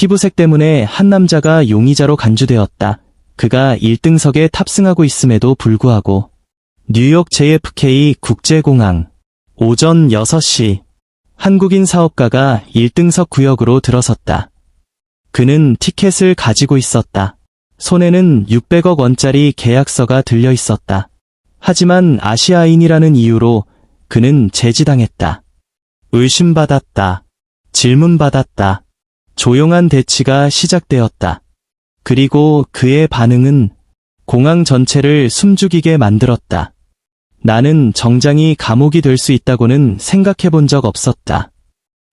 피부색 때문에 한 남자가 용의자로 간주되었다. 그가 1등석에 탑승하고 있음에도 불구하고 뉴욕 JFK 국제공항 오전 6시 한국인 사업가가 1등석 구역으로 들어섰다. 그는 티켓을 가지고 있었다. 손에는 600억 원짜리 계약서가 들려 있었다. 하지만 아시아인이라는 이유로 그는 제지당했다. 의심받았다. 질문받았다. 조용한 대치가 시작되었다. 그리고 그의 반응은 공항 전체를 숨죽이게 만들었다. 나는 정장이 감옥이 될 수 있다고는 생각해 본 적 없었다.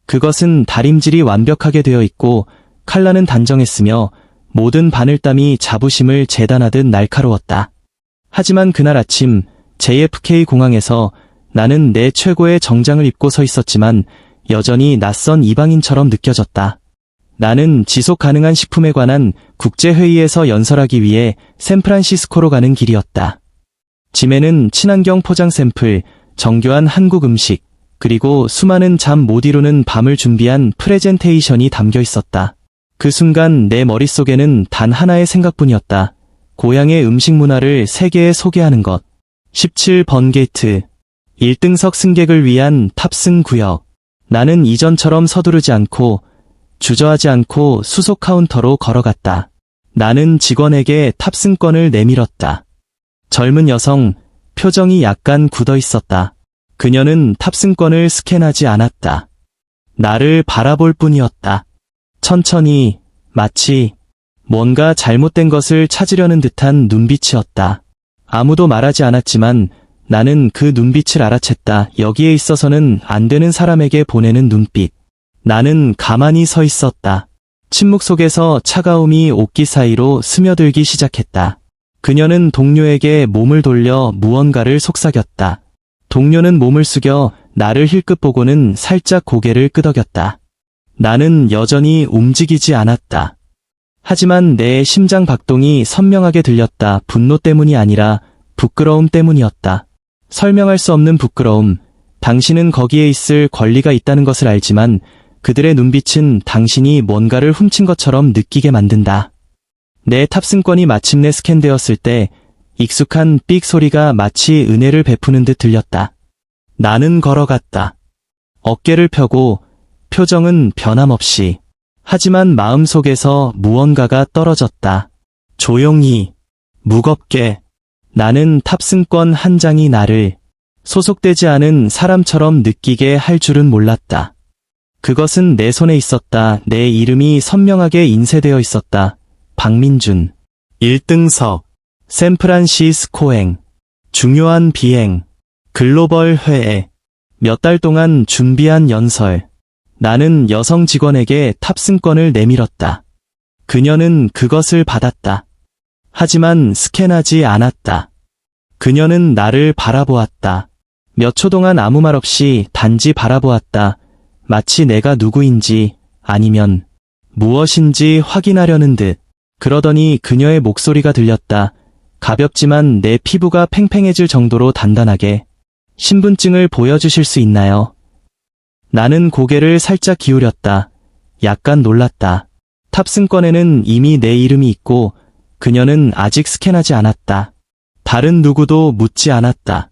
그것은 다림질이 완벽하게 되어 있고 칼라는 단정했으며 모든 바늘땀이 자부심을 재단하듯 날카로웠다. 하지만 그날 아침 JFK 공항에서 나는 내 최고의 정장을 입고 서 있었지만 여전히 낯선 이방인처럼 느껴졌다. 나는 지속 가능한 식품에 관한 국제회의에서 연설하기 위해 샌프란시스코로 가는 길이었다. 짐에는 친환경 포장 샘플, 정교한 한국 음식, 그리고 수많은 잠 못 이루는 밤을 준비한 프레젠테이션이 담겨 있었다. 그 순간 내 머릿속에는 단 하나의 생각뿐이었다. 고향의 음식 문화를 세계에 소개하는 것. 17번 게이트. 1등석 승객을 위한 탑승 구역. 나는 이전처럼 서두르지 않고 주저하지 않고 수속 카운터로 걸어갔다. 나는 직원에게 탑승권을 내밀었다. 젊은 여성, 표정이 약간 굳어 있었다. 그녀는 탑승권을 스캔하지 않았다. 나를 바라볼 뿐이었다. 천천히, 마치 뭔가 잘못된 것을 찾으려는 듯한 눈빛이었다. 아무도 말하지 않았지만 나는 그 눈빛을 알아챘다. 여기에 있어서는 안 되는 사람에게 보내는 눈빛. 나는 가만히 서 있었다. 침묵 속에서 차가움이 옷깃 사이로 스며들기 시작했다. 그녀는 동료에게 몸을 돌려 무언가를 속삭였다. 동료는 몸을 숙여 나를 힐끗 보고는 살짝 고개를 끄덕였다. 나는 여전히 움직이지 않았다. 하지만 내 심장 박동이 선명하게 들렸다. 분노 때문이 아니라 부끄러움 때문이었다. 설명할 수 없는 부끄러움. 당신은 거기에 있을 권리가 있다는 것을 알지만 그들의 눈빛은 당신이 뭔가를 훔친 것처럼 느끼게 만든다. 내 탑승권이 마침내 스캔되었을 때 익숙한 삑 소리가 마치 은혜를 베푸는 듯 들렸다. 나는 걸어갔다. 어깨를 펴고 표정은 변함없이. 하지만 마음속에서 무언가가 떨어졌다. 조용히, 무겁게. 나는 탑승권 한 장이 나를 소속되지 않은 사람처럼 느끼게 할 줄은 몰랐다. 그것은 내 손에 있었다. 내 이름이 선명하게 인쇄되어 있었다. 박민준. 1등석. 샌프란시스코행. 중요한 비행. 글로벌 회의. 몇 달 동안 준비한 연설. 나는 여성 직원에게 탑승권을 내밀었다. 그녀는 그것을 받았다. 하지만 스캔하지 않았다. 그녀는 나를 바라보았다. 몇 초 동안 아무 말 없이 단지 바라보았다. 마치 내가 누구인지 아니면 무엇인지 확인하려는 듯. 그러더니 그녀의 목소리가 들렸다. 가볍지만 내 피부가 팽팽해질 정도로 단단하게. 신분증을 보여주실 수 있나요? 나는 고개를 살짝 기울였다. 약간 놀랐다. 탑승권에는 이미 내 이름이 있고 그녀는 아직 스캔하지 않았다. 다른 누구도 묻지 않았다.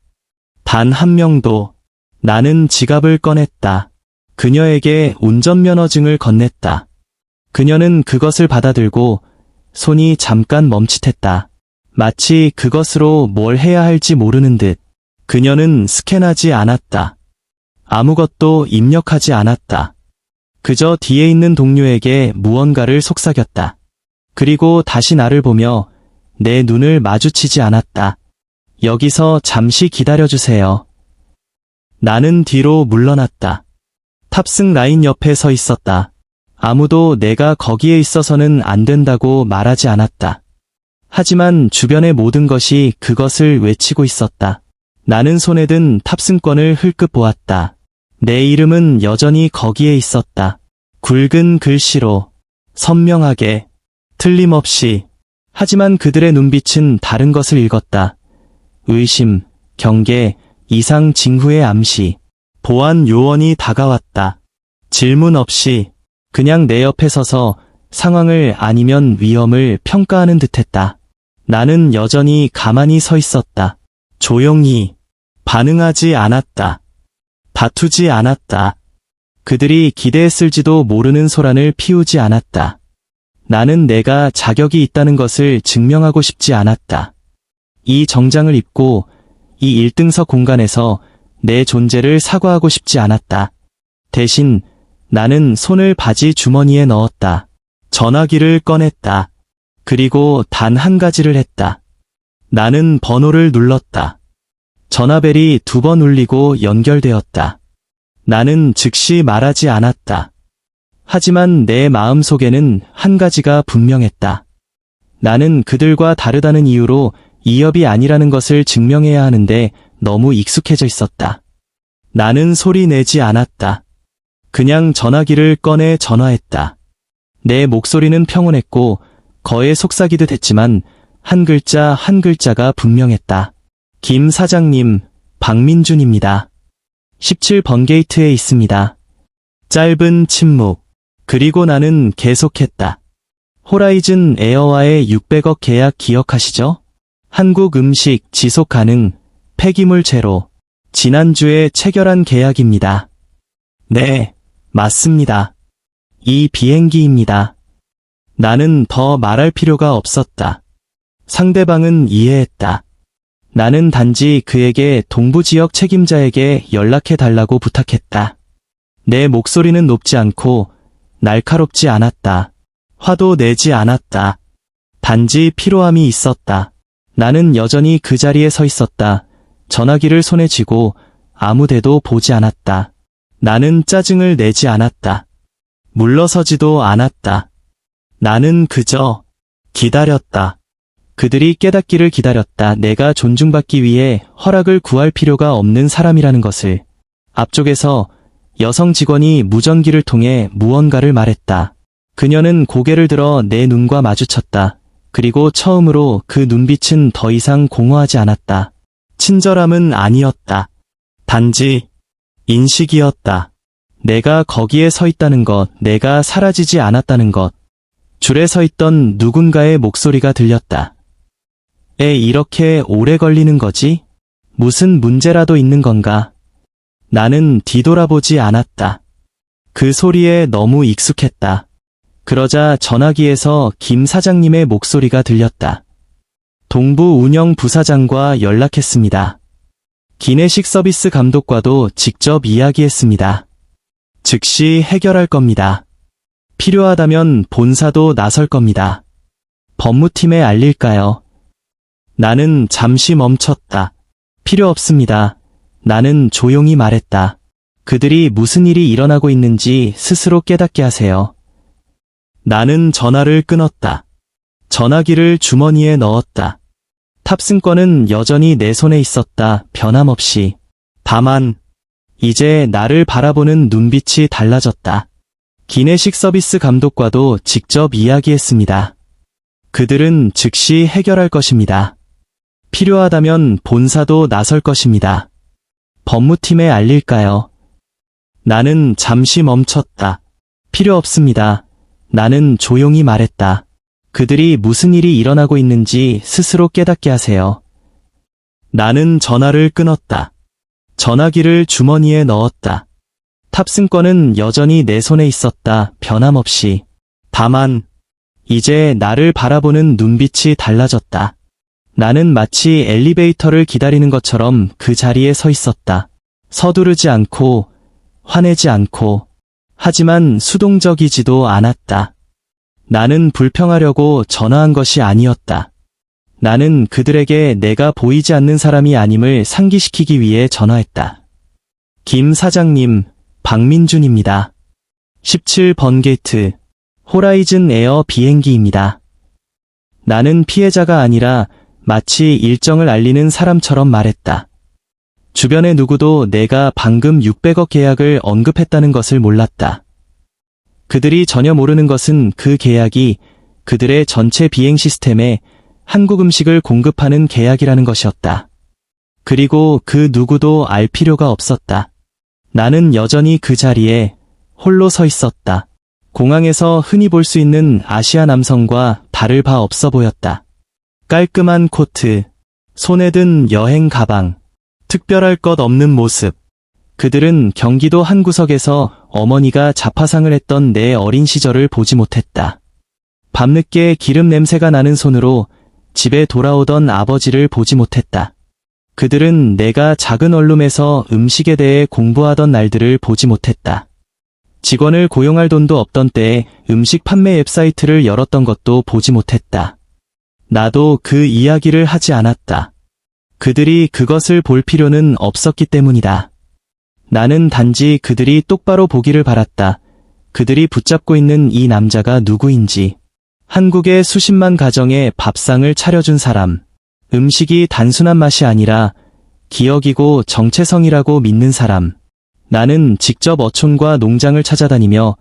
단 한 명도. 나는 지갑을 꺼냈다. 그녀에게 운전면허증을 건넸다. 그녀는 그것을 받아들고 손이 잠깐 멈칫했다. 마치 그것으로 뭘 해야 할지 모르는 듯. 그녀는 스캔하지 않았다. 아무것도 입력하지 않았다. 그저 뒤에 있는 동료에게 무언가를 속삭였다. 그리고 다시 나를 보며 내 눈을 마주치지 않았다. 여기서 잠시 기다려주세요. 나는 뒤로 물러났다. 탑승 라인 옆에 서 있었다. 아무도 내가 거기에 있어서는 안 된다고 말하지 않았다. 하지만 주변의 모든 것이 그것을 외치고 있었다. 나는 손에 든 탑승권을 흘끗 보았다. 내 이름은 여전히 거기에 있었다. 굵은 글씨로, 선명하게, 틀림없이. 하지만 그들의 눈빛은 다른 것을 읽었다. 의심, 경계, 이상 징후의 암시. 보안 요원이 다가왔다. 질문 없이 그냥 내 옆에 서서 상황을 아니면 위험을 평가하는 듯했다. 나는 여전히 가만히 서 있었다. 조용히. 반응하지 않았다. 다투지 않았다. 그들이 기대했을지도 모르는 소란을 피우지 않았다. 나는 내가 자격이 있다는 것을 증명하고 싶지 않았다. 이 정장을 입고 이 1등석 공간에서 내 존재를 사과하고 싶지 않았다. 대신 나는 손을 바지 주머니에 넣었다. 전화기를 꺼냈다. 그리고 단 한 가지를 했다. 나는 번호를 눌렀다. 전화벨이 2번 울리고 연결되었다. 나는 즉시 말하지 않았다. 하지만 내 마음속에는 한 가지가 분명했다. 나는 그들과 다르다는 이유로 이협이 아니라는 것을 증명해야 하는데 너무 익숙해져 있었다. 나는 소리 내지 않았다. 그냥 전화기를 꺼내 전화했다. 내 목소리는 평온했고 거에 속삭이듯 했지만 한 글자 한 글자가 분명했다. 김 사장님, 박민준입니다. 17번 게이트에 있습니다. 짧은 침묵. 그리고 나는 계속했다. 호라이즌 에어와의 600억 계약 기억하시죠? 한국 음식 지속 가능, 폐기물 제로. 지난주에 체결한 계약입니다. 네, 맞습니다. 이 비행기입니다. 나는 더 말할 필요가 없었다. 상대방은 이해했다. 나는 단지 그에게 동부지역 책임자에게 연락해 달라고 부탁했다. 내 목소리는 높지 않고 날카롭지 않았다. 화도 내지 않았다. 단지 피로함이 있었다. 나는 여전히 그 자리에 서 있었다. 전화기를 손에 쥐고 아무데도 보지 않았다. 나는 짜증을 내지 않았다. 물러서지도 않았다. 나는 그저 기다렸다. 그들이 깨닫기를 기다렸다. 내가 존중받기 위해 허락을 구할 필요가 없는 사람이라는 것을. 앞쪽에서 여성 직원이 무전기를 통해 무언가를 말했다. 그녀는 고개를 들어 내 눈과 마주쳤다. 그리고 처음으로 그 눈빛은 더 이상 공허하지 않았다. 친절함은 아니었다. 단지 인식이었다. 내가 거기에 서 있다는 것, 내가 사라지지 않았다는 것. 줄에 서 있던 누군가의 목소리가 들렸다. 이렇게 오래 걸리는 거지? 무슨 문제라도 있는 건가? 나는 뒤돌아보지 않았다. 그 소리에 너무 익숙했다. 그러자 전화기에서 김 사장님의 목소리가 들렸다. 동부 운영 부사장과 연락했습니다. 기내식 서비스 감독과도 직접 이야기했습니다. 즉시 해결할 겁니다. 필요하다면 본사도 나설 겁니다. 법무팀에 알릴까요? 나는 잠시 멈췄다. 필요 없습니다. 나는 조용히 말했다. 그들이 무슨 일이 일어나고 있는지 스스로 깨닫게 하세요. 나는 전화를 끊었다. 전화기를 주머니에 넣었다. 탑승권은 여전히 내 손에 있었다. 변함없이. 다만 이제 나를 바라보는 눈빛이 달라졌다. 기내식 서비스 감독과도 직접 이야기했습니다. 그들은 즉시 해결할 것입니다. 필요하다면 본사도 나설 것입니다. 법무팀에 알릴까요? 나는 잠시 멈췄다. 필요 없습니다. 나는 조용히 말했다. 그들이 무슨 일이 일어나고 있는지 스스로 깨닫게 하세요. 나는 전화를 끊었다. 전화기를 주머니에 넣었다. 탑승권은 여전히 내 손에 있었다. 변함없이. 다만 이제 나를 바라보는 눈빛이 달라졌다. 나는 마치 엘리베이터를 기다리는 것처럼 그 자리에 서 있었다. 서두르지 않고, 화내지 않고, 하지만 수동적이지도 않았다. 나는 불평하려고 전화한 것이 아니었다. 나는 그들에게 내가 보이지 않는 사람이 아님을 상기시키기 위해 전화했다. 김 사장님, 박민준입니다. 17번 게이트, 호라이즌 에어 비행기입니다. 나는 피해자가 아니라 마치 일정을 알리는 사람처럼 말했다. 주변의 누구도 내가 방금 600억 계약을 언급했다는 것을 몰랐다. 그들이 전혀 모르는 것은 그 계약이 그들의 전체 비행 시스템에 한국 음식을 공급하는 계약이라는 것이었다. 그리고 그 누구도 알 필요가 없었다. 나는 여전히 그 자리에 홀로 서 있었다. 공항에서 흔히 볼 수 있는 아시아 남성과 다를 바 없어 보였다. 깔끔한 코트, 손에 든 여행 가방, 특별할 것 없는 모습. 그들은 경기도 한 구석에서 어머니가 자파상을 했던 내 어린 시절을 보지 못했다. 밤늦게 기름 냄새가 나는 손으로 집에 돌아오던 아버지를 보지 못했다. 그들은 내가 작은 원룸에서 음식에 대해 공부하던 날들을 보지 못했다. 직원을 고용할 돈도 없던 때에 음식 판매 웹사이트를 열었던 것도 보지 못했다. 나도 그 이야기를 하지 않았다. 그들이 그것을 볼 필요는 없었기 때문이다. 나는 단지 그들이 똑바로 보기를 바랐다. 그들이 붙잡고 있는 이 남자가 누구인지. 한국의 수십만 가정에 밥상을 차려준 사람. 음식이 단순한 맛이 아니라 기억이고 정체성이라고 믿는 사람. 나는 직접 어촌과 농장을 찾아다니며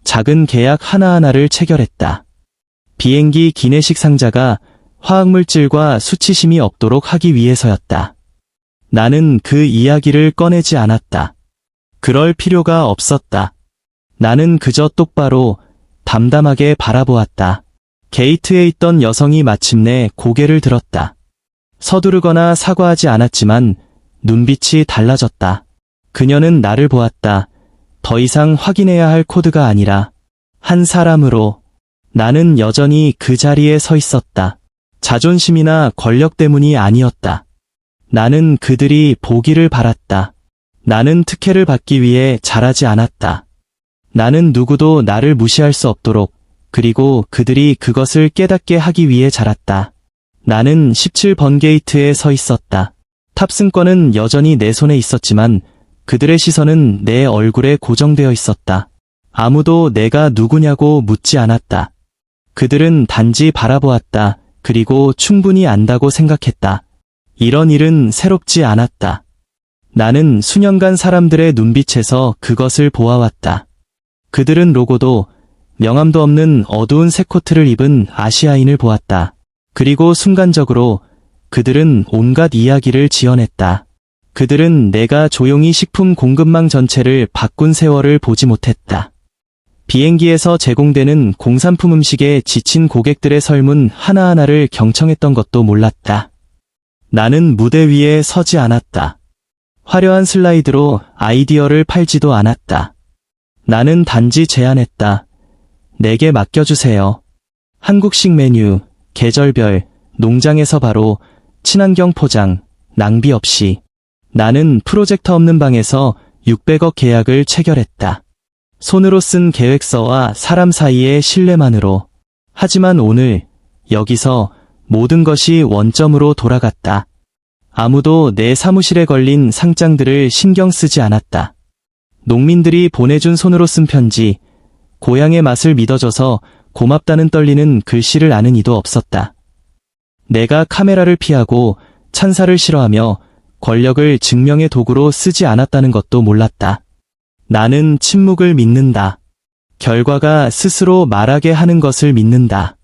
작은 계약 하나하나를 체결했다. 비행기 기내식 상자가 화학물질과 수치심이 없도록 하기 위해서였다. 나는 그 이야기를 꺼내지 않았다. 그럴 필요가 없었다. 나는 그저 똑바로 담담하게 바라보았다. 게이트에 있던 여성이 마침내 고개를 들었다. 서두르거나 사과하지 않았지만 눈빛이 달라졌다. 그녀는 나를 보았다. 더 이상 확인해야 할 코드가 아니라 한 사람으로. 나는 여전히 그 자리에 서 있었다. 자존심이나 권력 때문이 아니었다. 나는 그들이 보기를 바랐다. 나는 특혜를 받기 위해 잘하지 않았다. 나는 누구도 나를 무시할 수 없도록, 그리고 그들이 그것을 깨닫게 하기 위해 자랐다. 나는 17번 게이트에 서 있었다. 탑승권은 여전히 내 손에 있었지만 그들의 시선은 내 얼굴에 고정되어 있었다. 아무도 내가 누구냐고 묻지 않았다. 그들은 단지 바라보았다. 그리고 충분히 안다고 생각했다. 이런 일은 새롭지 않았다. 나는 수년간 사람들의 눈빛에서 그것을 보아왔다. 그들은 로고도 명함도 없는 어두운 새 코트를 입은 아시아인을 보았다. 그리고 순간적으로 그들은 온갖 이야기를 지어냈다. 그들은 내가 조용히 식품 공급망 전체를 바꾼 세월을 보지 못했다. 비행기에서 제공되는 공산품 음식에 지친 고객들의 설문 하나하나를 경청했던 것도 몰랐다. 나는 무대 위에 서지 않았다. 화려한 슬라이드로 아이디어를 팔지도 않았다. 나는 단지 제안했다. 내게 맡겨주세요. 한국식 메뉴, 계절별, 농장에서 바로, 친환경 포장, 낭비 없이. 나는 프로젝터 없는 방에서 600억 계약을 체결했다. 손으로 쓴 계획서와 사람 사이의 신뢰만으로. 하지만 오늘, 여기서 모든 것이 원점으로 돌아갔다. 아무도 내 사무실에 걸린 상장들을 신경 쓰지 않았다. 농민들이 보내준 손으로 쓴 편지, 고향의 맛을 믿어줘서 고맙다는 떨리는 글씨를 아는 이도 없었다. 내가 카메라를 피하고 찬사를 싫어하며 권력을 증명의 도구로 쓰지 않았다는 것도 몰랐다. 나는 침묵을 믿는다. 결과가 스스로 말하게 하는 것을 믿는다.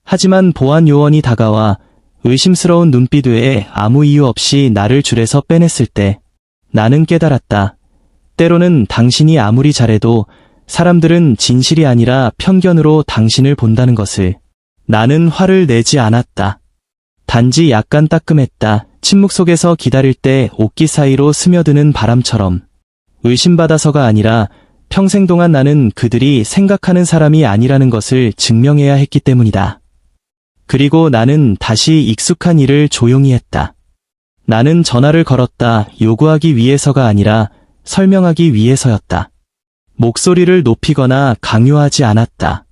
하지만 보안 요원이 다가와 의심스러운 눈빛 외에 아무 이유 없이 나를 줄에서 빼냈을 때 나는 깨달았다. 때로는 당신이 아무리 잘해도 사람들은 진실이 아니라 편견으로 당신을 본다는 것을. 나는 화를 내지 않았다. 단지 약간 따끔했다. 침묵 속에서 기다릴 때 옷깃 사이로 스며드는 바람처럼. 의심받아서가 아니라 평생 동안 나는 그들이 생각하는 사람이 아니라는 것을 증명해야 했기 때문이다. 그리고 나는 다시 익숙한 일을 조용히 했다. 나는 전화를 걸었다. 요구하기 위해서가 아니라 설명하기 위해서였다. 목소리를 높이거나 강요하지 않았다.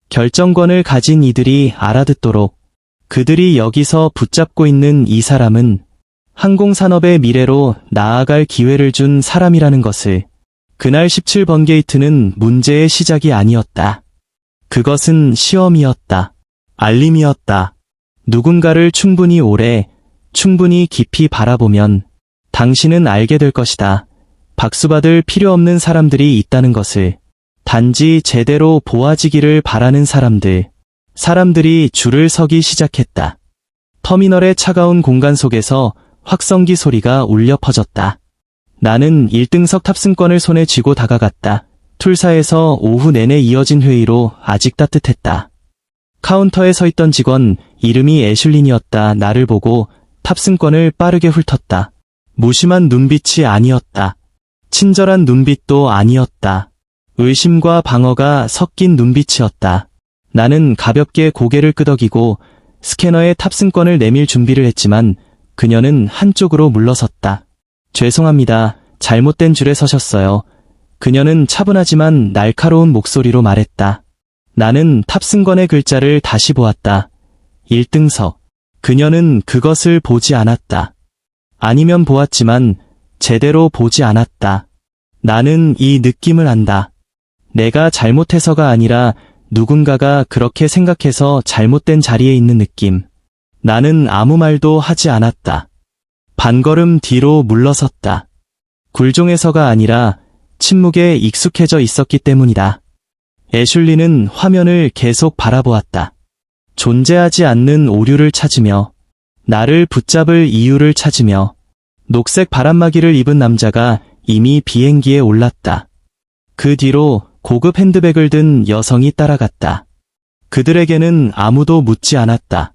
결정권을 가진 이들이 알아듣도록. 그들이 여기서 붙잡고 있는 이 사람은 항공산업의 미래로 나아갈 기회를 준 사람이라는 것을. 그날 17번 게이트는 문제의 시작이 아니었다. 그것은 시험이었다. 알림이었다. 누군가를 충분히 오래, 충분히 깊이 바라보면 당신은 알게 될 것이다. 박수받을 필요 없는 사람들이 있다는 것을. 단지 제대로 보아지기를 바라는 사람들. 사람들이 줄을 서기 시작했다. 터미널의 차가운 공간 속에서 확성기 소리가 울려 퍼졌다. 나는 1등석 탑승권을 손에 쥐고 다가갔다. 툴사에서 오후 내내 이어진 회의로 아직 따뜻했다. 카운터에 서 있던 직원, 이름이 애슐린이었다. 나를 보고 탑승권을 빠르게 훑었다. 무심한 눈빛이 아니었다. 친절한 눈빛도 아니었다. 의심과 방어가 섞인 눈빛이었다. 나는 가볍게 고개를 끄덕이고 스캐너에 탑승권을 내밀 준비를 했지만 그녀는 한쪽으로 물러섰다. 죄송합니다. 잘못된 줄에 서셨어요. 그녀는 차분하지만 날카로운 목소리로 말했다. 나는 탑승권의 글자를 다시 보았다. 1등석. 그녀는 그것을 보지 않았다. 아니면 보았지만 제대로 보지 않았다. 나는 이 느낌을 안다. 내가 잘못해서가 아니라 누군가가 그렇게 생각해서 잘못된 자리에 있는 느낌. 나는 아무 말도 하지 않았다. 반걸음 뒤로 물러섰다. 굴종에서가 아니라 침묵에 익숙해져 있었기 때문이다. 애슐리는 화면을 계속 바라보았다. 존재하지 않는 오류를 찾으며 나를 붙잡을 이유를 찾으며 녹색 바람막이를 입은 남자가 이미 비행기에 올랐다. 그 뒤로 고급 핸드백을 든 여성이 따라갔다. 그들에게는 아무도 묻지 않았다.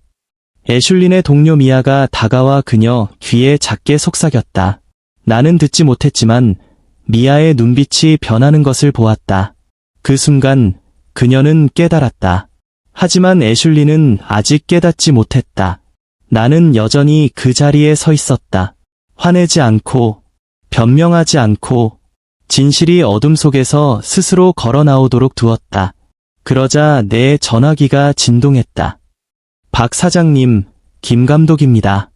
애슐린의 동료 미아가 다가와 그녀 귀에 작게 속삭였다. 나는 듣지 못했지만 미아의 눈빛이 변하는 것을 보았다. 그 순간 그녀는 깨달았다. 하지만 애슐린은 아직 깨닫지 못했다. 나는 여전히 그 자리에 서 있었다. 화내지 않고, 변명하지 않고, 진실이 어둠 속에서 스스로 걸어 나오도록 두었다. 그러자 내 전화기가 진동했다. 박 사장님, 김 감독입니다.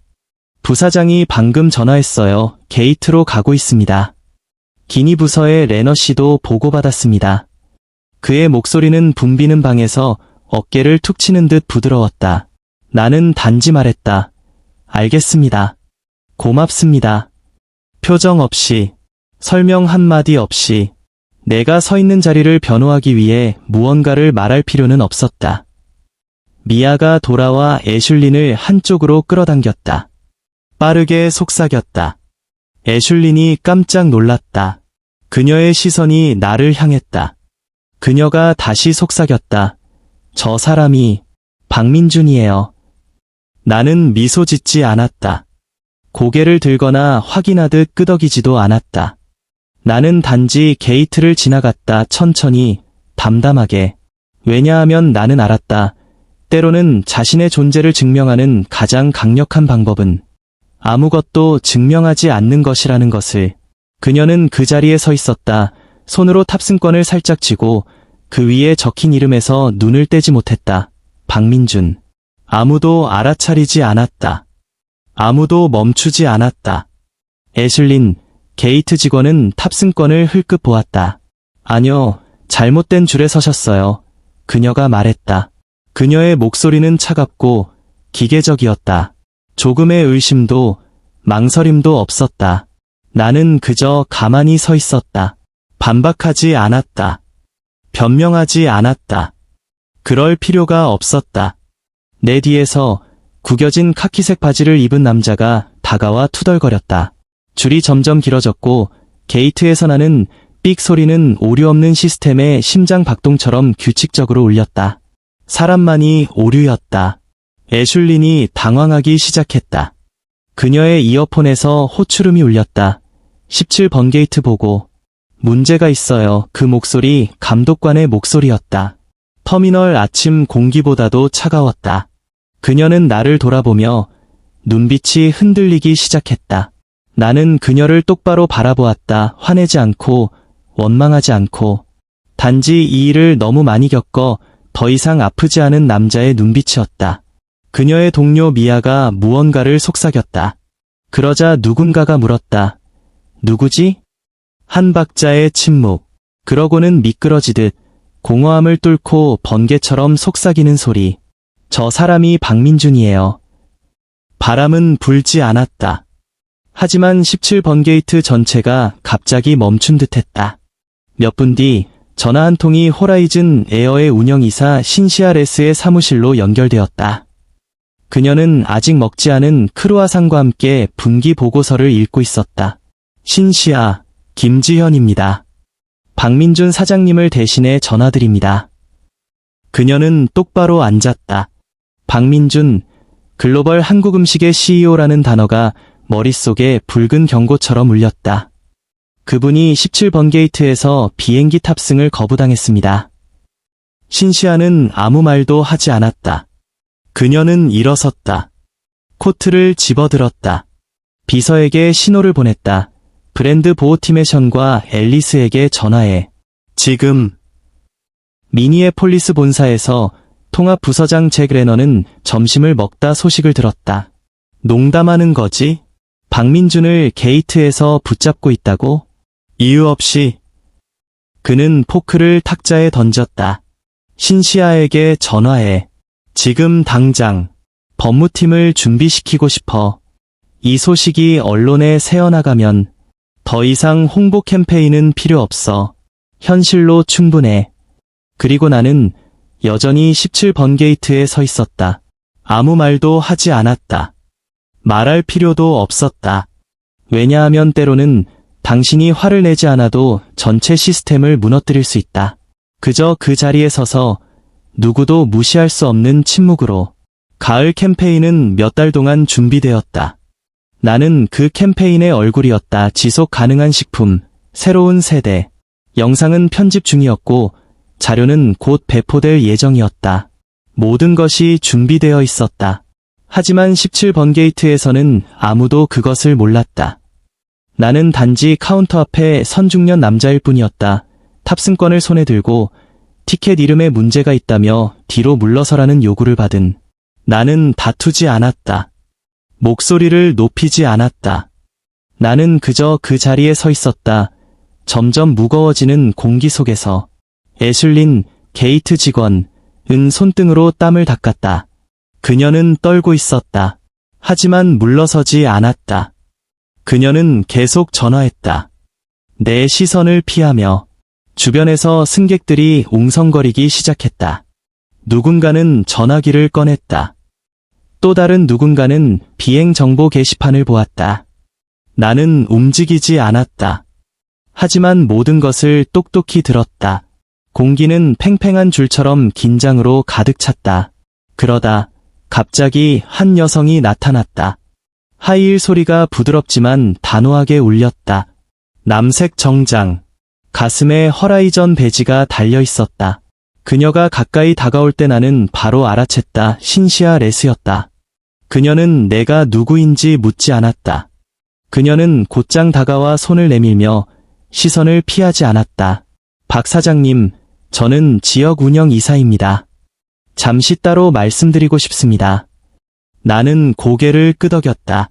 부사장이 방금 전화했어요. 게이트로 가고 있습니다. 기니 부서의 레너 씨도 보고받았습니다. 그의 목소리는 붐비는 방에서 어깨를 툭 치는 듯 부드러웠다. 나는 단지 말했다. 알겠습니다. 고맙습니다. 표정 없이, 설명 한마디 없이, 내가 서 있는 자리를 변호하기 위해 무언가를 말할 필요는 없었다. 미아가 돌아와 애슐린을 한쪽으로 끌어당겼다. 빠르게 속삭였다. 애슐린이 깜짝 놀랐다. 그녀의 시선이 나를 향했다. 그녀가 다시 속삭였다. 저 사람이 박민준이에요. 나는 미소 짓지 않았다. 고개를 들거나 확인하듯 끄덕이지도 않았다. 나는 단지 게이트를 지나갔다. 천천히, 담담하게. 왜냐하면 나는 알았다. 때로는 자신의 존재를 증명하는 가장 강력한 방법은 아무것도 증명하지 않는 것이라는 것을. 그녀는 그 자리에 서 있었다. 손으로 탑승권을 살짝 쥐고 그 위에 적힌 이름에서 눈을 떼지 못했다. 박민준. 아무도 알아차리지 않았다. 아무도 멈추지 않았다. 애슐린, 게이트 직원은 탑승권을 흘끗 보았다. 아니요, 잘못된 줄에 서셨어요. 그녀가 말했다. 그녀의 목소리는 차갑고 기계적이었다. 조금의 의심도 망설임도 없었다. 나는 그저 가만히 서 있었다. 반박하지 않았다. 변명하지 않았다. 그럴 필요가 없었다. 내 뒤에서 구겨진 카키색 바지를 입은 남자가 다가와 투덜거렸다. 줄이 점점 길어졌고 게이트에서 나는 삑 소리는 오류 없는 시스템의 심장 박동처럼 규칙적으로 울렸다. 사람만이 오류였다. 애슐린이 당황하기 시작했다. 그녀의 이어폰에서 호출음이 울렸다. 17번 게이트 보고. 문제가 있어요. 그 목소리 감독관의 목소리였다. 터미널 아침 공기보다도 차가웠다. 그녀는 나를 돌아보며 눈빛이 흔들리기 시작했다. 나는 그녀를 똑바로 바라보았다. 화내지 않고 원망하지 않고 단지 이 일을 너무 많이 겪어 더 이상 아프지 않은 남자의 눈빛이었다. 그녀의 동료 미아가 무언가를 속삭였다. 그러자 누군가가 물었다. 누구지? 한 박자의 침묵. 그러고는 미끄러지듯 공허함을 뚫고 번개처럼 속삭이는 소리. 저 사람이 박민준이에요. 바람은 불지 않았다. 하지만 17번 게이트 전체가 갑자기 멈춘 듯했다. 몇 분 뒤 전화 한 통이 호라이즌 에어의 운영이사 신시아레스의 사무실로 연결되었다. 그녀는 아직 먹지 않은 크루아상과 함께 분기 보고서를 읽고 있었다. 신시아, 김지현입니다. 박민준 사장님을 대신해 전화드립니다. 그녀는 똑바로 앉았다. 박민준, 글로벌 한국음식의 CEO라는 단어가 머릿속에 붉은 경고처럼 울렸다. 그분이 17번 게이트에서 비행기 탑승을 거부당했습니다. 신시아는 아무 말도 하지 않았다. 그녀는 일어섰다. 코트를 집어들었다. 비서에게 신호를 보냈다. 브랜드 보호팀의 션과 앨리스에게 전화해. 지금. 미니애폴리스 본사에서 통합 부서장 잭 레너는 점심을 먹다 소식을 들었다. 농담하는 거지? 박민준을 게이트에서 붙잡고 있다고? 이유 없이. 그는 포크를 탁자에 던졌다. 신시아에게 전화해. 지금 당장. 법무팀을 준비시키고 싶어. 이 소식이 언론에 새어나가면 더 이상 홍보 캠페인은 필요 없어. 현실로 충분해. 그리고 나는 여전히 17번 게이트에 서 있었다. 아무 말도 하지 않았다. 말할 필요도 없었다. 왜냐하면 때로는 당신이 화를 내지 않아도 전체 시스템을 무너뜨릴 수 있다. 그저 그 자리에 서서 누구도 무시할 수 없는 침묵으로. 가을 캠페인은 몇 달 동안 준비되었다. 나는 그 캠페인의 얼굴이었다. 지속 가능한 식품, 새로운 세대. 영상은 편집 중이었고 자료는 곧 배포될 예정이었다. 모든 것이 준비되어 있었다. 하지만 17번 게이트에서는 아무도 그것을 몰랐다. 나는 단지 카운터 앞에 선 중년 남자일 뿐이었다. 탑승권을 손에 들고 티켓 이름에 문제가 있다며 뒤로 물러서라는 요구를 받은. 나는 다투지 않았다. 목소리를 높이지 않았다. 나는 그저 그 자리에 서 있었다. 점점 무거워지는 공기 속에서. 애슐린, 게이트 직원, 손등으로 땀을 닦았다. 그녀는 떨고 있었다. 하지만 물러서지 않았다. 그녀는 계속 전화했다. 내 시선을 피하며. 주변에서 승객들이 웅성거리기 시작했다. 누군가는 전화기를 꺼냈다. 또 다른 누군가는 비행 정보 게시판을 보았다. 나는 움직이지 않았다. 하지만 모든 것을 똑똑히 들었다. 공기는 팽팽한 줄처럼 긴장으로 가득 찼다. 그러다 갑자기 한 여성이 나타났다. 하이힐 소리가 부드럽지만 단호하게 울렸다. 남색 정장. 가슴에 허라이전 배지가 달려 있었다. 그녀가 가까이 다가올 때 나는 바로 알아챘다. 신시아 레스였다. 그녀는 내가 누구인지 묻지 않았다. 그녀는 곧장 다가와 손을 내밀며 시선을 피하지 않았다. 박 사장님, 저는 지역 운영 이사입니다. 잠시 따로 말씀드리고 싶습니다. 나는 고개를 끄덕였다.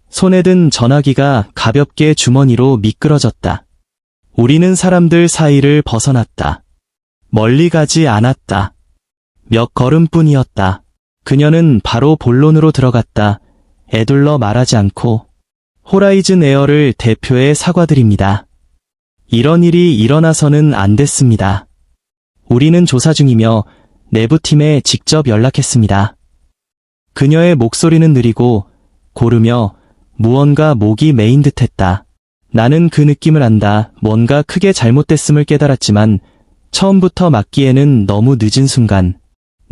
손에 든 전화기가 가볍게 주머니로 미끄러졌다. 우리는 사람들 사이를 벗어났다. 멀리 가지 않았다. 몇 걸음뿐이었다. 그녀는 바로 본론으로 들어갔다. 애둘러 말하지 않고. 호라이즌 에어를 대표해 사과드립니다. 이런 일이 일어나서는 안 됐습니다. 우리는 조사 중이며 내부팀에 직접 연락했습니다. 그녀의 목소리는 느리고 고르며 무언가 목이 메인 듯했다. 나는 그 느낌을 안다. 뭔가 크게 잘못됐음을 깨달았지만 처음부터 막기에는 너무 늦은 순간.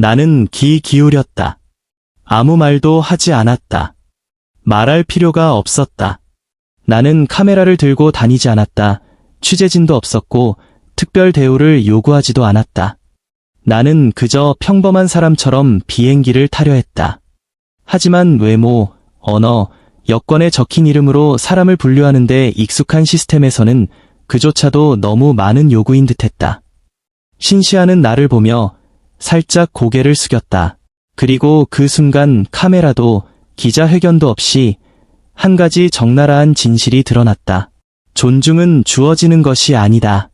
나는 귀 기울였다. 아무 말도 하지 않았다. 말할 필요가 없었다. 나는 카메라를 들고 다니지 않았다. 취재진도 없었고 특별 대우를 요구하지도 않았다. 나는 그저 평범한 사람처럼 비행기를 타려 했다. 하지만 외모, 언어, 여권에 적힌 이름으로 사람을 분류하는 데 익숙한 시스템에서는 그조차도 너무 많은 요구인 듯했다. 신시아는 나를 보며 살짝 고개를 숙였다. 그리고 그 순간 카메라도 기자회견도 없이 한 가지 적나라한 진실이 드러났다. 존중은 주어지는 것이 아니다.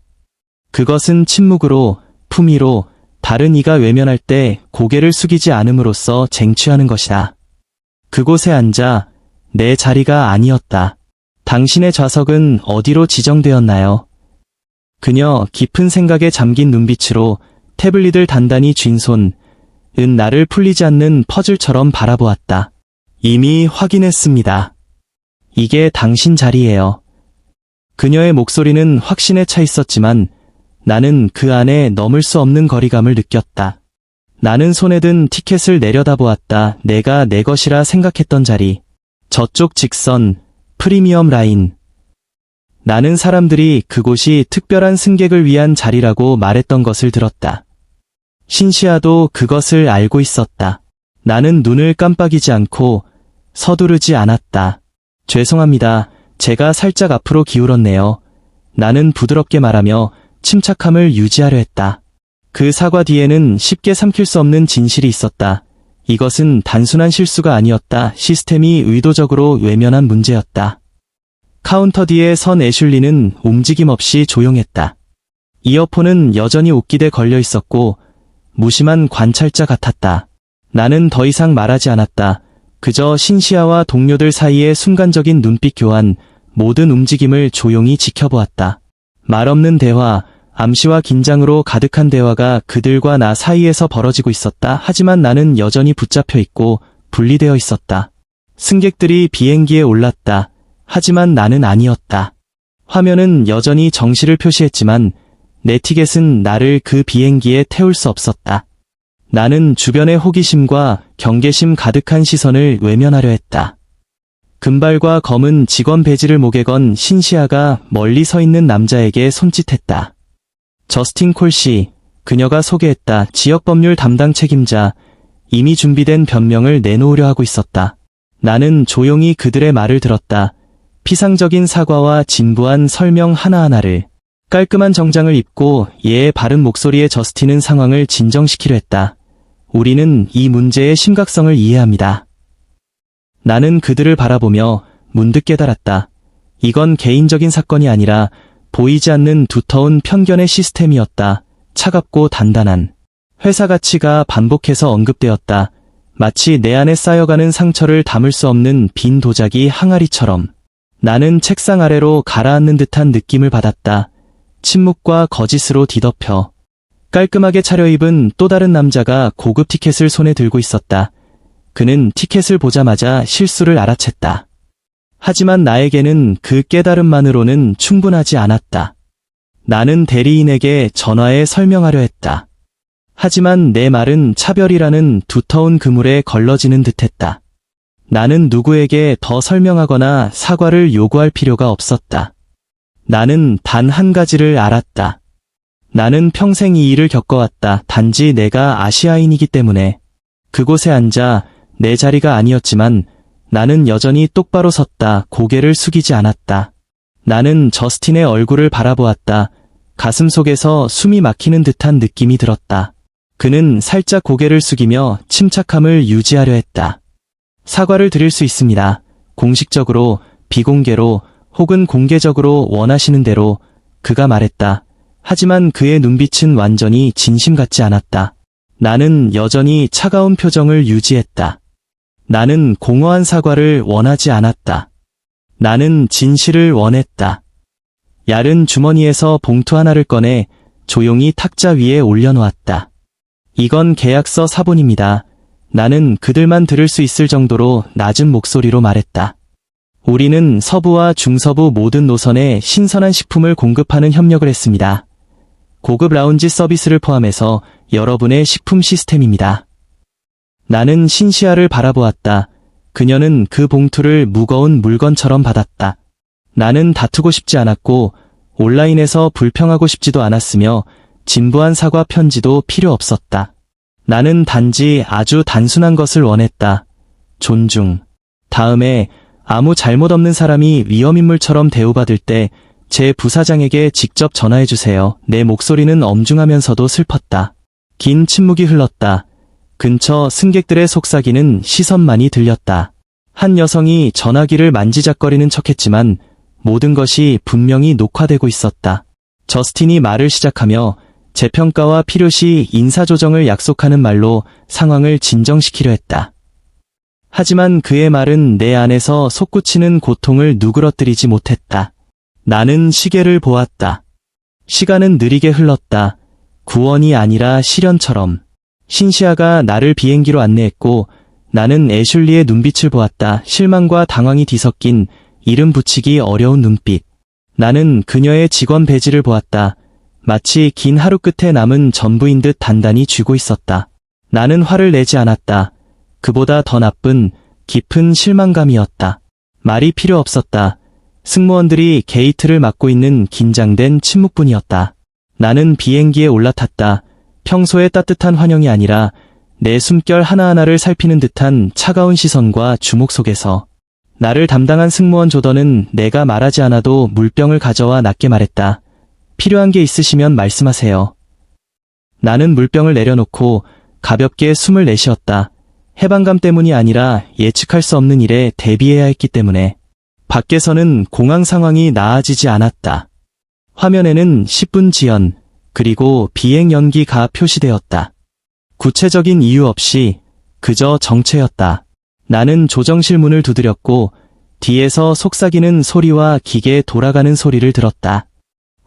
그것은 침묵으로, 품위로, 다른 이가 외면할 때 고개를 숙이지 않음으로써 쟁취하는 것이다. 그곳에 앉아 내 자리가 아니었다. 당신의 좌석은 어디로 지정되었나요? 그녀 깊은 생각에 잠긴 눈빛으로 태블릿을 단단히 쥔 손, 나를 풀리지 않는 퍼즐처럼 바라보았다. 이미 확인했습니다. 이게 당신 자리예요. 그녀의 목소리는 확신에 차 있었지만 나는 그 안에 넘을 수 없는 거리감을 느꼈다. 나는 손에 든 티켓을 내려다보았다. 내가 내 것이라 생각했던 자리. 저쪽 직선, 프리미엄 라인. 나는 사람들이 그곳이 특별한 승객을 위한 자리라고 말했던 것을 들었다. 신시아도 그것을 알고 있었다. 나는 눈을 깜빡이지 않고 서두르지 않았다. 죄송합니다. 제가 살짝 앞으로 기울었네요. 나는 부드럽게 말하며 침착함을 유지하려 했다. 그 사과 뒤에는 쉽게 삼킬 수 없는 진실이 있었다. 이것은 단순한 실수가 아니었다. 시스템이 의도적으로 외면한 문제였다. 카운터 뒤에 선 애슐리는 움직임 없이 조용했다. 이어폰은 여전히 옷깃에 걸려 있었고 무심한 관찰자 같았다. 나는 더 이상 말하지 않았다. 그저 신시아와 동료들 사이의 순간적인 눈빛 교환, 모든 움직임을 조용히 지켜보았다. 말없는 대화, 암시와 긴장으로 가득한 대화가 그들과 나 사이에서 벌어지고 있었다. 하지만 나는 여전히 붙잡혀 있고 분리되어 있었다. 승객들이 비행기에 올랐다. 하지만 나는 아니었다. 화면은 여전히 정시를 표시했지만 내 티켓은 나를 그 비행기에 태울 수 없었다. 나는 주변의 호기심과 경계심 가득한 시선을 외면하려 했다. 금발과 검은 직원 배지를 목에 건 신시아가 멀리 서 있는 남자에게 손짓했다. 저스틴 콜씨, 그녀가 소개했다. 지역법률 담당 책임자, 이미 준비된 변명을 내놓으려 하고 있었다. 나는 조용히 그들의 말을 들었다. 피상적인 사과와 진부한 설명 하나하나를. 깔끔한 정장을 입고 예의 바른 목소리의 저스틴은 상황을 진정시키려 했다. 우리는 이 문제의 심각성을 이해합니다. 나는 그들을 바라보며 문득 깨달았다. 이건 개인적인 사건이 아니라 보이지 않는 두터운 편견의 시스템이었다. 차갑고 단단한. 회사 가치가 반복해서 언급되었다. 마치 내 안에 쌓여가는 상처를 담을 수 없는 빈 도자기 항아리처럼. 나는 책상 아래로 가라앉는 듯한 느낌을 받았다. 침묵과 거짓으로 뒤덮여. 깔끔하게 차려입은 또 다른 남자가 고급 티켓을 손에 들고 있었다. 그는 티켓을 보자마자 실수를 알아챘다. 하지만 나에게는 그 깨달음만으로는 충분하지 않았다. 나는 대리인에게 전화해 설명하려 했다. 하지만 내 말은 차별이라는 두터운 그물에 걸러지는 듯했다. 나는 누구에게 더 설명하거나 사과를 요구할 필요가 없었다. 나는 단 한 가지를 알았다. 나는 평생 이 일을 겪어왔다. 단지 내가 아시아인이기 때문에. 그곳에 앉아 내 자리가 아니었지만 나는 여전히 똑바로 섰다. 고개를 숙이지 않았다. 나는 저스틴의 얼굴을 바라보았다. 가슴 속에서 숨이 막히는 듯한 느낌이 들었다. 그는 살짝 고개를 숙이며 침착함을 유지하려 했다. 사과를 드릴 수 있습니다. 공식적으로, 비공개로, 혹은 공개적으로 원하시는 대로, 그가 말했다. 하지만 그의 눈빛은 완전히 진심 같지 않았다. 나는 여전히 차가운 표정을 유지했다. 나는 공허한 사과를 원하지 않았다. 나는 진실을 원했다. 얇은 주머니에서 봉투 하나를 꺼내 조용히 탁자 위에 올려놓았다. 이건 계약서 사본입니다. 나는 그들만 들을 수 있을 정도로 낮은 목소리로 말했다. 우리는 서부와 중서부 모든 노선에 신선한 식품을 공급하는 협력을 했습니다. 고급 라운지 서비스를 포함해서 여러분의 식품 시스템입니다. 나는 신시아를 바라보았다. 그녀는 그 봉투를 무거운 물건처럼 받았다. 나는 다투고 싶지 않았고 온라인에서 불평하고 싶지도 않았으며 진부한 사과 편지도 필요 없었다. 나는 단지 아주 단순한 것을 원했다. 존중. 다음에 아무 잘못 없는 사람이 위험인물처럼 대우받을 때 제 부사장에게 직접 전화해주세요. 내 목소리는 엄중하면서도 슬펐다. 긴 침묵이 흘렀다. 근처 승객들의 속삭이는 시선만이 들렸다. 한 여성이 전화기를 만지작거리는 척했지만 모든 것이 분명히 녹화되고 있었다. 저스틴이 말을 시작하며 재평가와 필요시 인사조정을 약속하는 말로 상황을 진정시키려 했다. 하지만 그의 말은 내 안에서 솟구치는 고통을 누그러뜨리지 못했다. 나는 시계를 보았다. 시간은 느리게 흘렀다. 구원이 아니라 시련처럼. 신시아가 나를 비행기로 안내했고 나는 애슐리의 눈빛을 보았다. 실망과 당황이 뒤섞인 이름 붙이기 어려운 눈빛. 나는 그녀의 직원 배지를 보았다. 마치 긴 하루 끝에 남은 전부인 듯 단단히 쥐고 있었다. 나는 화를 내지 않았다. 그보다 더 나쁜 깊은 실망감이었다. 말이 필요 없었다. 승무원들이 게이트를 막고 있는 긴장된 침묵뿐이었다. 나는 비행기에 올라탔다. 평소의 따뜻한 환영이 아니라 내 숨결 하나하나를 살피는 듯한 차가운 시선과 주목 속에서 나를 담당한 승무원 조던은 내가 말하지 않아도 물병을 가져와 낮게 말했다. 필요한 게 있으시면 말씀하세요. 나는 물병을 내려놓고 가볍게 숨을 내쉬었다. 해방감 때문이 아니라 예측할 수 없는 일에 대비해야 했기 때문에. 밖에서는 공항 상황이 나아지지 않았다. 화면에는 10분 지연, 그리고 비행 연기가 표시되었다. 구체적인 이유 없이 그저 정체였다. 나는 조정실 문을 두드렸고 뒤에서 속삭이는 소리와 기계 돌아가는 소리를 들었다.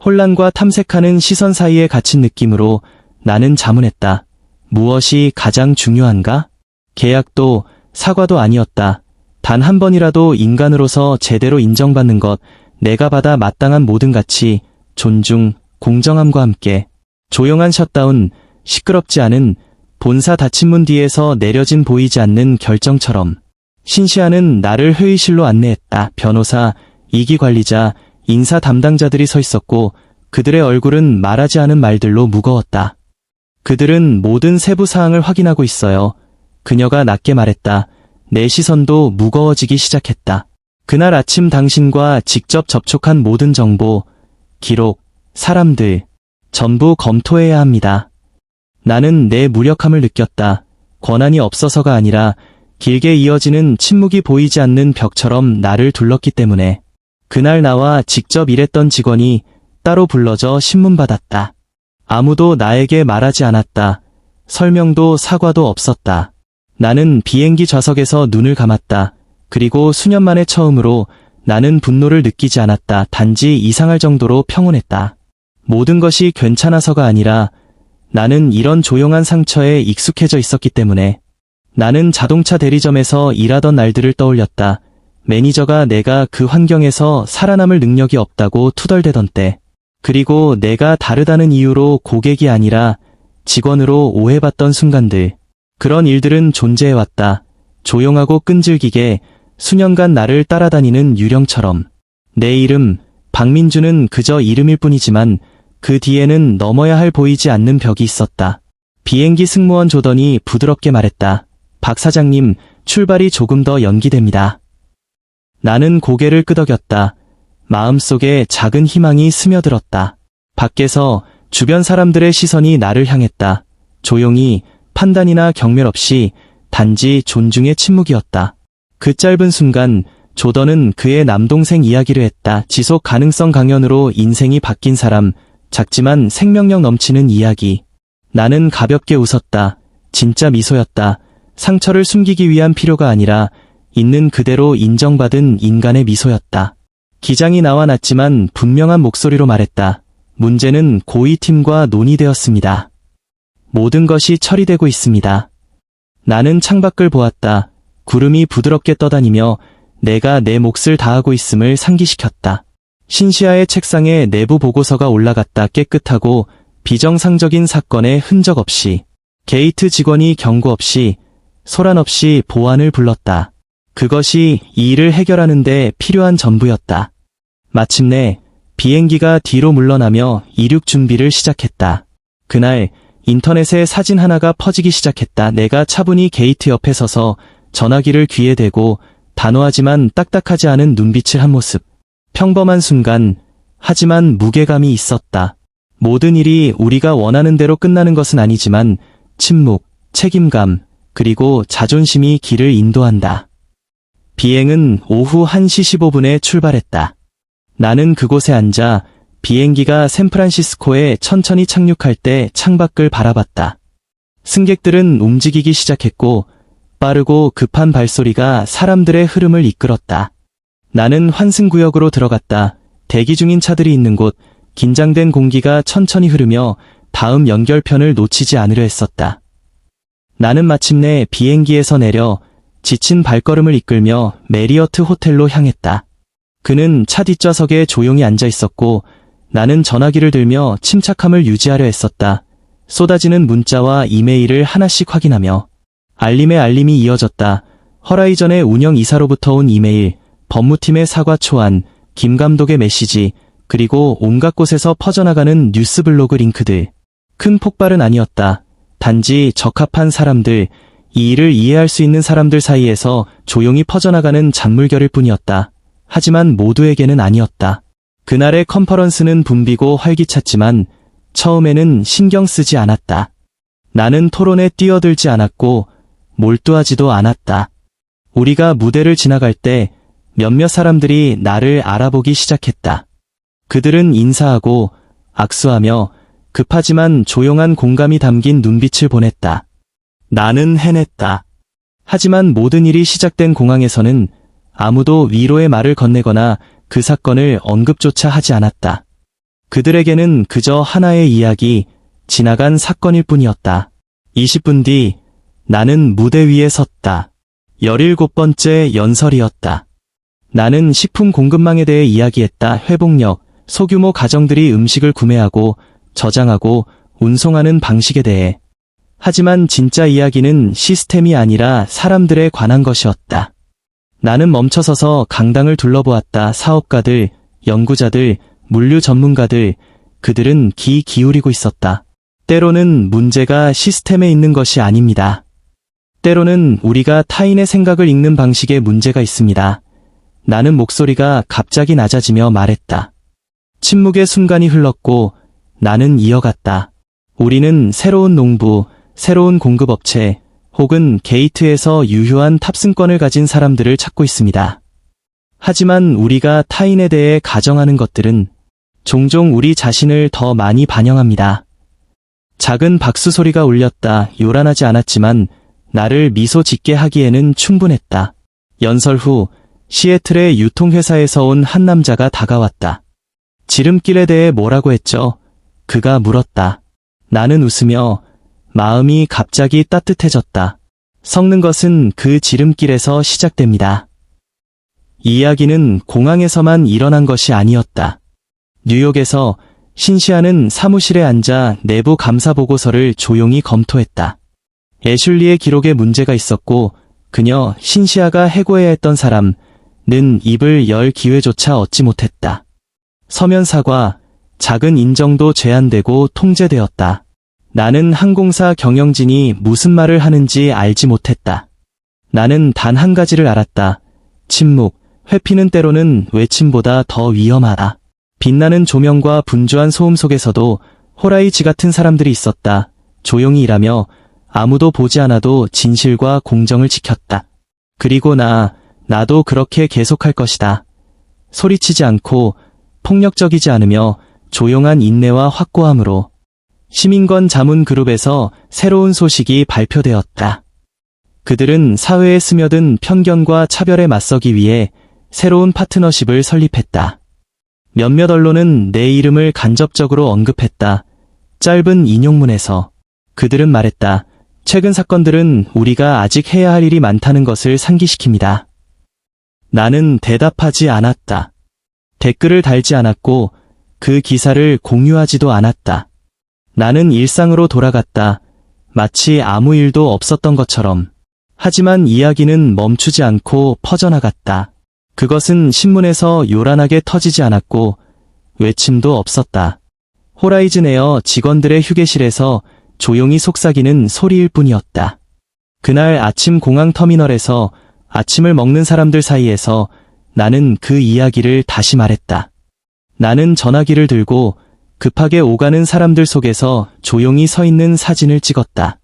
혼란과 탐색하는 시선 사이에 갇힌 느낌으로 나는 자문했다. 무엇이 가장 중요한가? 계약도 사과도 아니었다. 단 한 번이라도 인간으로서 제대로 인정받는 것, 내가 받아 마땅한 모든 가치, 존중, 공정함과 함께. 조용한 셧다운, 시끄럽지 않은 본사 닫힌 문 뒤에서 내려진 보이지 않는 결정처럼. 신시아는 나를 회의실로 안내했다. 변호사, 이기 관리자, 인사 담당자들이 서 있었고 그들의 얼굴은 말하지 않은 말들로 무거웠다. 그들은 모든 세부 사항을 확인하고 있어요. 그녀가 낮게 말했다. 내 시선도 무거워지기 시작했다. 그날 아침 당신과 직접 접촉한 모든 정보, 기록, 사람들, 전부 검토해야 합니다. 나는 내 무력함을 느꼈다. 권한이 없어서가 아니라 길게 이어지는 침묵이 보이지 않는 벽처럼 나를 둘렀기 때문에. 그날 나와 직접 일했던 직원이 따로 불러져 신문받았다. 아무도 나에게 말하지 않았다. 설명도 사과도 없었다. 나는 비행기 좌석에서 눈을 감았다. 그리고 수년 만에 처음으로 나는 분노를 느끼지 않았다. 단지 이상할 정도로 평온했다. 모든 것이 괜찮아서가 아니라 나는 이런 조용한 상처에 익숙해져 있었기 때문에. 나는 자동차 대리점에서 일하던 날들을 떠올렸다. 매니저가 내가 그 환경에서 살아남을 능력이 없다고 투덜대던 때. 그리고 내가 다르다는 이유로 고객이 아니라 직원으로 오해받던 순간들. 그런 일들은 존재해왔다. 조용하고 끈질기게 수년간 나를 따라다니는 유령처럼. 내 이름, 박민주는 그저 이름일 뿐이지만 그 뒤에는 넘어야 할 보이지 않는 벽이 있었다. 비행기 승무원 조던이 부드럽게 말했다. 박 사장님, 출발이 조금 더 연기됩니다. 나는 고개를 끄덕였다. 마음속에 작은 희망이 스며들었다. 밖에서 주변 사람들의 시선이 나를 향했다. 조용히, 판단이나 경멸 없이 단지 존중의 침묵이었다. 그 짧은 순간 조던은 그의 남동생 이야기를 했다. 지속 가능성 강연으로 인생이 바뀐 사람, 작지만 생명력 넘치는 이야기. 나는 가볍게 웃었다. 진짜 미소였다. 상처를 숨기기 위한 필요가 아니라 있는 그대로 인정받은 인간의 미소였다. 기장이 나와 났지만 분명한 목소리로 말했다. 문제는 고위팀과 논의되었습니다. 모든 것이 처리되고 있습니다. 나는 창밖을 보았다. 구름이 부드럽게 떠다니며 내가 내 몫을 다하고 있음을 상기시켰다. 신시아의 책상에 내부 보고서가 올라갔다. 깨끗하고 비정상적인 사건의 흔적 없이. 게이트 직원이 경고 없이, 소란 없이 보안을 불렀다. 그것이 이 일을 해결하는 데 필요한 전부였다. 마침내 비행기가 뒤로 물러나며 이륙 준비를 시작했다. 그날 인터넷에 사진 하나가 퍼지기 시작했다. 내가 차분히 게이트 옆에 서서 전화기를 귀에 대고 단호하지만 딱딱하지 않은 눈빛을 한 모습. 평범한 순간, 하지만 무게감이 있었다. 모든 일이 우리가 원하는 대로 끝나는 것은 아니지만 침묵, 책임감, 그리고 자존심이 길을 인도한다. 비행은 오후 1시 15분에 출발했다. 나는 그곳에 앉아 비행기가 샌프란시스코에 천천히 착륙할 때 창밖을 바라봤다. 승객들은 움직이기 시작했고 빠르고 급한 발소리가 사람들의 흐름을 이끌었다. 나는 환승구역으로 들어갔다. 대기 중인 차들이 있는 곳, 긴장된 공기가 천천히 흐르며 다음 연결편을 놓치지 않으려 했었다. 나는 마침내 비행기에서 내려 지친 발걸음을 이끌며 메리어트 호텔로 향했다. 그는 차 뒷좌석에 조용히 앉아 있었고 나는 전화기를 들며 침착함을 유지하려 했었다. 쏟아지는 문자와 이메일을 하나씩 확인하며 알림에 알림이 이어졌다. 허라이전의 운영 이사로부터 온 이메일, 법무팀의 사과 초안, 김 감독의 메시지, 그리고 온갖 곳에서 퍼져나가는 뉴스 블로그 링크들. 큰 폭발은 아니었다. 단지 적합한 사람들, 이 일을 이해할 수 있는 사람들 사이에서 조용히 퍼져나가는 잔물결일 뿐이었다. 하지만 모두에게는 아니었다. 그날의 컨퍼런스는 붐비고 활기찼지만 처음에는 신경 쓰지 않았다. 나는 토론에 뛰어들지 않았고 몰두하지도 않았다. 우리가 무대를 지나갈 때 몇몇 사람들이 나를 알아보기 시작했다. 그들은 인사하고 악수하며 급하지만 조용한 공감이 담긴 눈빛을 보냈다. 나는 해냈다. 하지만 모든 일이 시작된 공항에서는 아무도 위로의 말을 건네거나 그 사건을 언급조차 하지 않았다. 그들에게는 그저 하나의 이야기, 지나간 사건일 뿐이었다. 20분 뒤 나는 무대 위에 섰다. 17번째 연설이었다. 나는 식품 공급망에 대해 이야기했다. 회복력, 소규모 가정들이 음식을 구매하고 저장하고 운송하는 방식에 대해. 하지만 진짜 이야기는 시스템이 아니라 사람들에 관한 것이었다. 나는 멈춰서서 강당을 둘러보았다. 사업가들, 연구자들, 물류 전문가들, 그들은 귀 기울이고 있었다. 때로는 문제가 시스템에 있는 것이 아닙니다. 때로는 우리가 타인의 생각을 읽는 방식에 문제가 있습니다. 나는 목소리가 갑자기 낮아지며 말했다. 침묵의 순간이 흘렀고 나는 이어갔다. 우리는 새로운 농부, 새로운 공급업체, 혹은 게이트에서 유효한 탑승권을 가진 사람들을 찾고 있습니다. 하지만 우리가 타인에 대해 가정하는 것들은 종종 우리 자신을 더 많이 반영합니다. 작은 박수 소리가 울렸다. 요란하지 않았지만 나를 미소 짓게 하기에는 충분했다. 연설 후 시애틀의 유통회사에서 온 한 남자가 다가왔다. 지름길에 대해 뭐라고 했죠? 그가 물었다. 나는 웃으며 마음이 갑자기 따뜻해졌다. 썩는 것은 그 지름길에서 시작됩니다. 이 이야기는 공항에서만 일어난 것이 아니었다. 뉴욕에서 신시아는 사무실에 앉아 내부 감사 보고서를 조용히 검토했다. 애슐리의 기록에 문제가 있었고 그녀 신시아가 해고해야 했던 사람은 입을 열 기회조차 얻지 못했다. 서면 사과, 작은 인정도 제한되고 통제되었다. 나는 항공사 경영진이 무슨 말을 하는지 알지 못했다. 나는 단 한 가지를 알았다. 침묵, 회피는 때로는 외침보다 더 위험하다. 빛나는 조명과 분주한 소음 속에서도 호라이지 같은 사람들이 있었다. 조용히 일하며 아무도 보지 않아도 진실과 공정을 지켰다. 그리고 나도 그렇게 계속할 것이다. 소리치지 않고 폭력적이지 않으며 조용한 인내와 확고함으로. 시민권 자문 그룹에서 새로운 소식이 발표되었다. 그들은 사회에 스며든 편견과 차별에 맞서기 위해 새로운 파트너십을 설립했다. 몇몇 언론은 내 이름을 간접적으로 언급했다. 짧은 인용문에서 그들은 말했다. 최근 사건들은 우리가 아직 해야 할 일이 많다는 것을 상기시킵니다. 나는 대답하지 않았다. 댓글을 달지 않았고 그 기사를 공유하지도 않았다. 나는 일상으로 돌아갔다. 마치 아무 일도 없었던 것처럼. 하지만 이야기는 멈추지 않고 퍼져나갔다. 그것은 신문에서 요란하게 터지지 않았고 외침도 없었다. 호라이즌 에어 직원들의 휴게실에서 조용히 속삭이는 소리일 뿐이었다. 그날 아침 공항 터미널에서 아침을 먹는 사람들 사이에서 나는 그 이야기를 다시 말했다. 나는 전화기를 들고 급하게 오가는 사람들 속에서 조용히 서 있는 사진을 찍었다.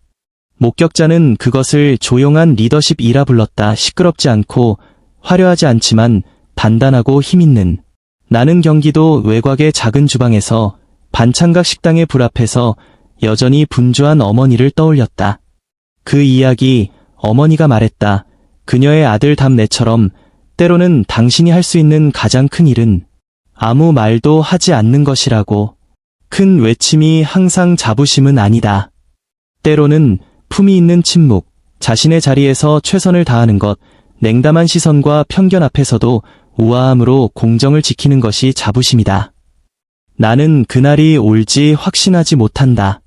목격자는 그것을 조용한 리더십이라 불렀다. 시끄럽지 않고 화려하지 않지만 단단하고 힘있는. 나는 경기도 외곽의 작은 주방에서 반찬각 식당의 불 앞에서 여전히 분주한 어머니를 떠올렸다. 그 이야기, 어머니가 말했다. 그녀의 아들 답네처럼 때로는 당신이 할 수 있는 가장 큰 일은 아무 말도 하지 않는 것이라고. 큰 외침이 항상 자부심은 아니다. 때로는 품이 있는 침묵, 자신의 자리에서 최선을 다하는 것, 냉담한 시선과 편견 앞에서도 우아함으로 공정을 지키는 것이 자부심이다. 나는 그날이 올지 확신하지 못한다.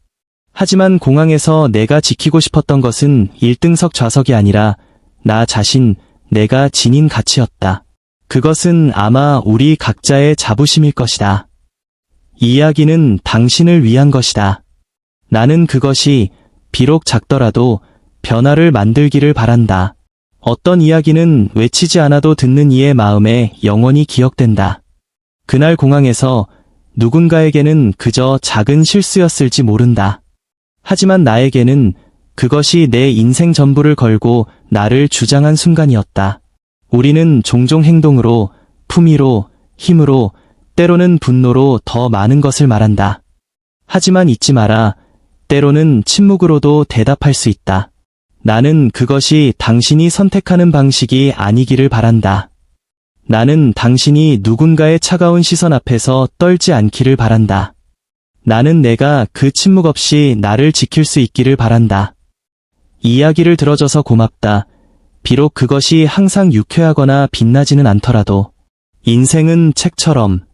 하지만 공항에서 내가 지키고 싶었던 것은 1등석 좌석이 아니라 나 자신, 내가 지닌 가치였다. 그것은 아마 우리 각자의 자부심일 것이다. 이 이야기는 당신을 위한 것이다. 나는 그것이 비록 작더라도 변화를 만들기를 바란다. 어떤 이야기는 외치지 않아도 듣는 이의 마음에 영원히 기억된다. 그날 공항에서 누군가에게는 그저 작은 실수였을지 모른다. 하지만 나에게는 그것이 내 인생 전부를 걸고 나를 주장한 순간이었다. 우리는 종종 행동으로, 품위로, 힘으로, 때로는 분노로 더 많은 것을 말한다. 하지만 잊지 마라. 때로는 침묵으로도 대답할 수 있다. 나는 그것이 당신이 선택하는 방식이 아니기를 바란다. 나는 당신이 누군가의 차가운 시선 앞에서 떨지 않기를 바란다. 나는 내가 그 침묵 없이 나를 지킬 수 있기를 바란다. 이야기를 들어줘서 고맙다. 비록 그것이 항상 유쾌하거나 빛나지는 않더라도. 인생은 책처럼